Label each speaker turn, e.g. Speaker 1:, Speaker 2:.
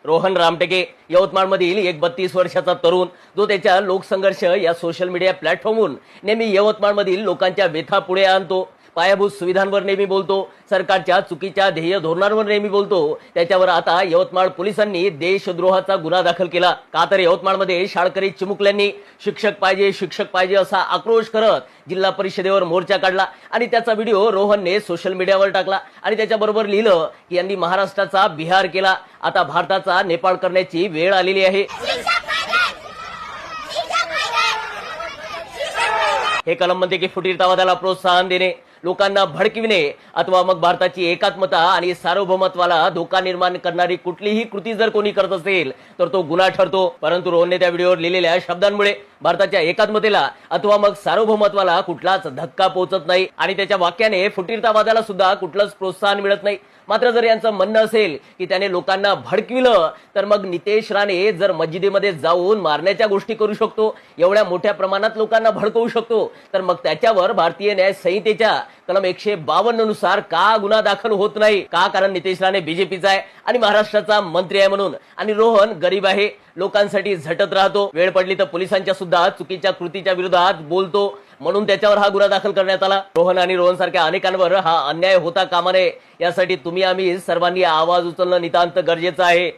Speaker 1: रोहन रामटेके यवतमाळमधील एक 32 वर्षाचा तरुण जो त्याच्या लोकसंघर्ष या सोशल मीडिया प्लॅटफॉर्मवरून नेहमी यवतमाळमधील लोकांच्या व्यथा पुढे आणतो, पायाभूत सुविधांवर नेहमी बोलतो, सरकारच्या चुकीच्या ध्येय धोरणांवर नेहमी बोलतो, त्याच्यावर आता यवतमाळ पोलिसांनी देशद्रोहाचा गुन्हा दाखल केला। का तर यवतमाळमध्ये शाळकरी चिमुकल्यांनी शिक्षक पाहिजे असा आक्रोश करत जिल्हा परिषदेवर मोर्चा काढला आणि त्याचा व्हिडिओ रोहनने सोशल मीडियावर टाकला आणि त्याच्याबरोबर लिहिलं की यांनी महाराष्ट्राचा बिहार केला, आता भारताचा नेपाळ करण्याची वेळ आलेली आहे। हे कलम म्हणते की फुटीरतावादाला प्रोत्साहन देणे, लोकांना भडकविणे अथवा मग भारताची एकात्मता आणि सार्वभौमत्वाला धोका निर्माण करणारी कुठलीही कृती जर कोणी करत असेल तर तो गुन्हा ठरतो। परंतु रोहनने त्या व्हिडिओवर लिहिलेल्या शब्दांमुळे भारताच्या एकात्मतेला अथवा मग सार्वभौमत्वाला कुठलाच धक्का पोहोचत नाही आणि त्याच्या वाक्याने फुटीरतावादाला सुद्धा कुठलंच प्रोत्साहन मिळत नाही। मात्र जर यांचं म्हणणं असेल की त्याने लोकांना भडकविलं तर मग नितेश राणे जर मस्जिदीमध्ये जाऊन मारण्याच्या गोष्टी करू शकतो, एवढ्या मोठ्या प्रमाणात लोकांना भडकवू शकतो, तर मग त्याच्यावर भारतीय न्याय संहितेच्या कलम 152 नुसार का गुन्हा दाखल होत नाही? का? कारण नितेश राणे बीजेपीचा आहे आणि महाराष्ट्राचा मंत्री आहे म्हणून, आणि रोहन गरीब आहे, लोकांसाठी झटत राहतो, वेळ पडली तर पोलिसांच्या सुद्धा चुकीच्या कृतीच्या विरोधात बोलतो, म्हणून त्याच्यावर हा गुन्हा दाखल करण्यात आला। रोहन आणि रोहन सारख्या अनेकांवर हा अन्याय होता कामा नये, यासाठी तुम्ही आम्ही सर्वांनी आवाज उचलणं नितांत गरजेचं आहे।